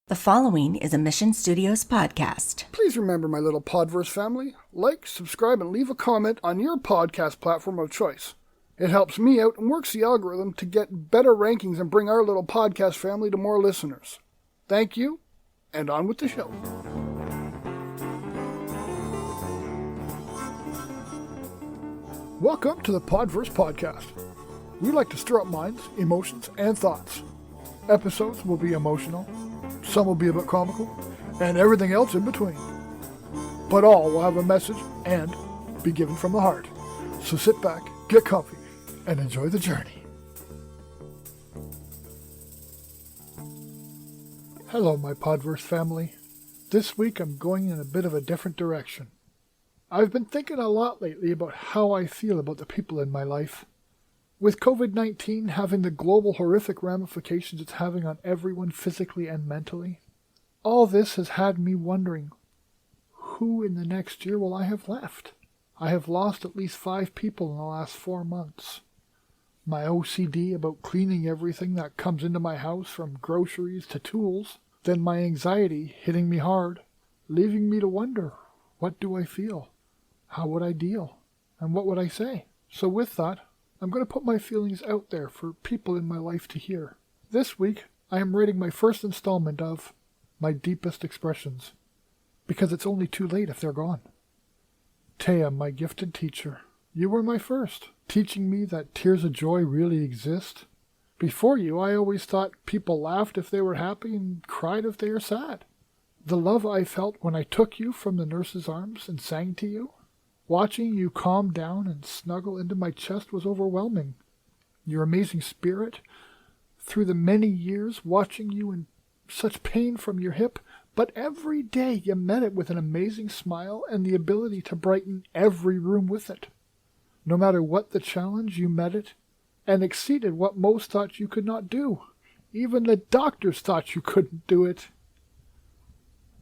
The following is a Mission Studios podcast. Please remember, my little Podverse family, like, subscribe, and leave a comment on your podcast platform of choice. It helps me out and works the algorithm to get better rankings and bring our little podcast family to more listeners. Thank you, and on with the show. Welcome to the Podverse Podcast. We like to stir up minds, emotions, and thoughts. Episodes will be emotional, some will be a bit comical, and everything else in between. But all will have a message and be given from the heart. So sit back, get comfy, and enjoy the journey. Hello, my Podverse family. This week I'm going in a bit of a different direction. I've been thinking a lot lately about how I feel about the people in my life. With COVID-19 having the global horrific ramifications it's having on everyone physically and mentally, all this has had me wondering, who in the next year will I have left? I have lost at least 5 people in the last 4 months. My OCD about cleaning everything that comes into my house from groceries to tools, then my anxiety hitting me hard, leaving me to wonder, what do I feel? How would I deal? And what would I say? So with that, I'm going to put my feelings out there for people in my life to hear. This week, I am writing my first installment of My Deepest Expressions, because it's only too late if they're gone. Taya, my gifted teacher, you were my first, teaching me that tears of joy really exist. Before you, I always thought people laughed if they were happy and cried if they were sad. The love I felt when I took you from the nurse's arms and sang to you, watching you calm down and snuggle into my chest was overwhelming. Your amazing spirit, through the many years watching you in such pain from your hip, but every day you met it with an amazing smile and the ability to brighten every room with it. No matter what the challenge, you met it and exceeded what most thought you could not do. Even the doctors thought you couldn't do it.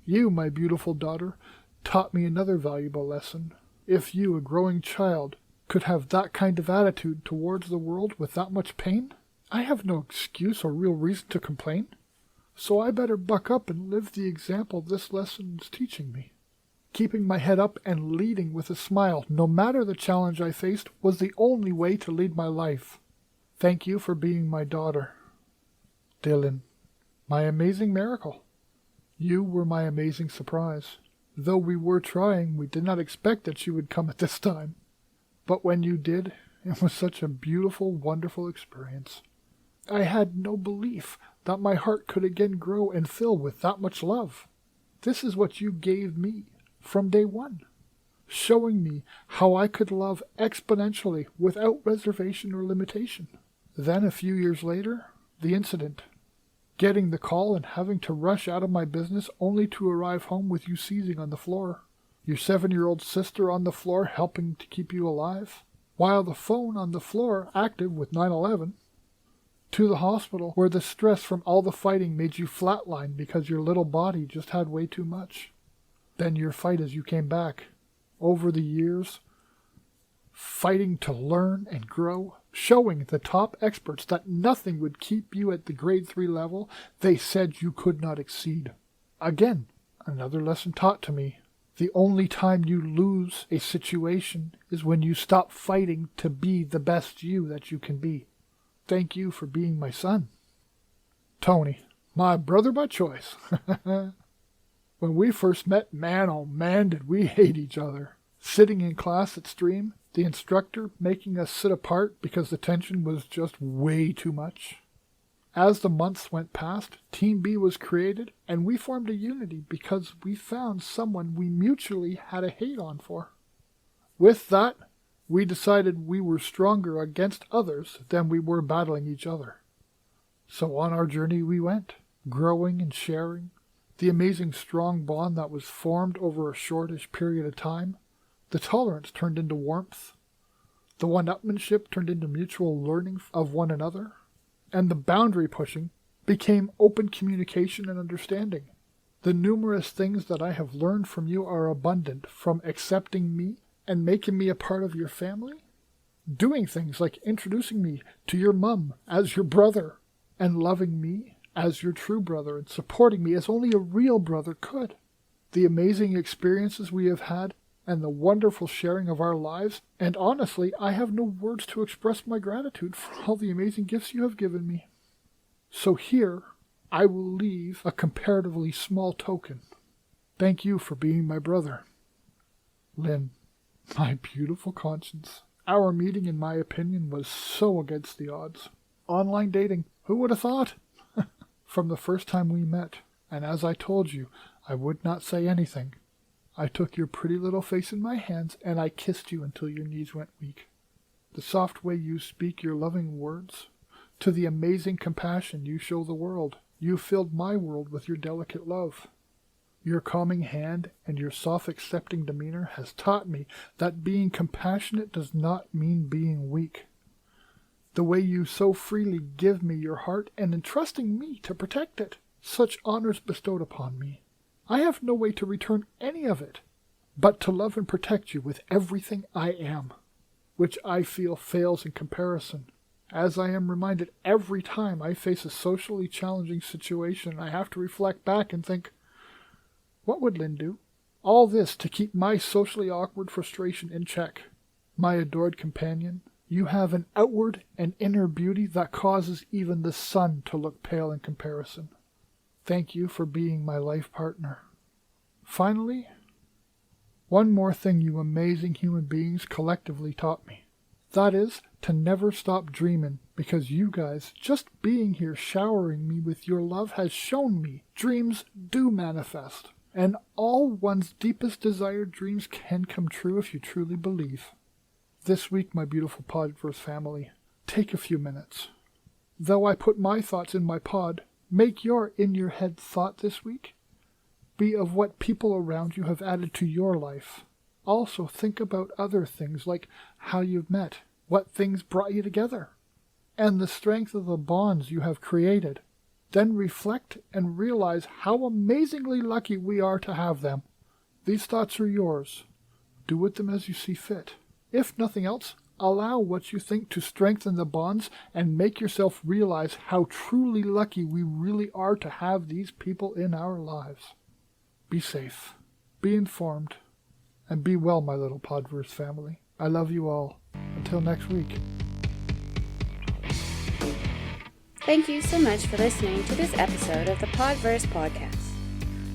You, my beautiful daughter, taught me another valuable lesson. If you, a growing child, could have that kind of attitude towards the world with that much pain, I have no excuse or real reason to complain. So I better buck up and live the example this lesson is teaching me. Keeping my head up and leading with a smile, no matter the challenge I faced, was the only way to lead my life. Thank you for being my daughter. Dylan, my amazing miracle. You were my amazing surprise. Though we were trying, we did not expect that she would come at this time. But when you did, it was such a beautiful, wonderful experience. I had no belief that my heart could again grow and fill with that much love. This is what you gave me from day one, showing me how I could love exponentially without reservation or limitation. Then a few years later, the incident. Getting the call and having to rush out of my business only to arrive home with you seizing on the floor. Your 7-year-old sister on the floor helping to keep you alive, while the phone on the floor active with 911. To the hospital where the stress from all the fighting made you flatline because your little body just had way too much. Then your fight as you came back. Over the years, fighting to learn and grow, showing the top experts that nothing would keep you at the grade 3 level they said you could not exceed. Again, another lesson taught to me. The only time you lose a situation is when you stop fighting to be the best you that you can be. Thank you for being my son. Tony, my brother by choice. When we first met, man, oh man, did we hate each other. Sitting in class at Stream, the instructor making us sit apart because the tension was just way too much. As the months went past, Team B was created, and we formed a unity because we found someone we mutually had a hate on for. With that, we decided we were stronger against others than we were battling each other. So on our journey we went, growing and sharing, the amazing strong bond that was formed over a shortish period of time. The tolerance turned into warmth. The one-upmanship turned into mutual learning of one another. And the boundary pushing became open communication and understanding. The numerous things that I have learned from you are abundant, from accepting me and making me a part of your family, doing things like introducing me to your mum as your brother, and loving me as your true brother and supporting me as only a real brother could. The amazing experiences we have had and the wonderful sharing of our lives, and honestly, I have no words to express my gratitude for all the amazing gifts you have given me. So here, I will leave a comparatively small token. Thank you for being my brother. Lynn, my beautiful conscience. Our meeting, in my opinion, was so against the odds. Online dating, who would have thought? From the first time we met, and as I told you, I would not say anything. I took your pretty little face in my hands, and I kissed you until your knees went weak. The soft way you speak your loving words, to the amazing compassion you show the world, you filled my world with your delicate love. Your calming hand and your soft accepting demeanor has taught me that being compassionate does not mean being weak. The way you so freely give me your heart and entrusting me to protect it, such honors bestowed upon me. I have no way to return any of it, but to love and protect you with everything I am, which I feel fails in comparison, as I am reminded every time I face a socially challenging situation. I have to reflect back and think, what would Lynn do? All this to keep my socially awkward frustration in check. My adored companion, you have an outward and inner beauty that causes even the sun to look pale in comparison. Thank you for being my life partner. Finally, one more thing you amazing human beings collectively taught me. That is to never stop dreaming, because you guys, just being here showering me with your love has shown me dreams do manifest, and all one's deepest desired dreams can come true if you truly believe. This week, my beautiful Podverse family, take a few minutes. Though I put my thoughts in my pod, make your in-your-head thought this week be of what people around you have added to your life. Also think about other things like how you've met, what things brought you together, and the strength of the bonds you have created. Then reflect and realize how amazingly lucky we are to have them. These thoughts are yours. Do with them as you see fit. If nothing else, allow what you think to strengthen the bonds and make yourself realize how truly lucky we really are to have these people in our lives. Be safe, be informed, and be well, my little Podverse family. I love you all. Until next week. Thank you so much for listening to this episode of the Podverse Podcast.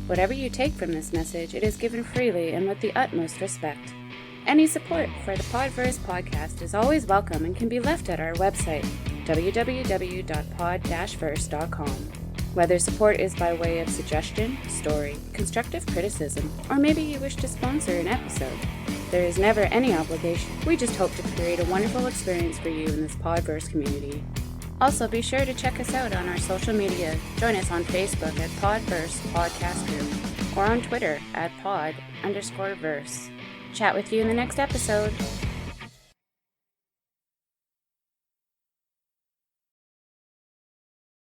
Whatever you take from this message, it is given freely and with the utmost respect. Any support for the Podverse Podcast is always welcome and can be left at our website, www.pod-verse.com. Whether support is by way of suggestion, story, constructive criticism, or maybe you wish to sponsor an episode, there is never any obligation. We just hope to create a wonderful experience for you in this Podverse community. Also, be sure to check us out on our social media. Join us on Facebook at Podverse Podcast Group or on Twitter at pod_verse. Chat with you in the next episode.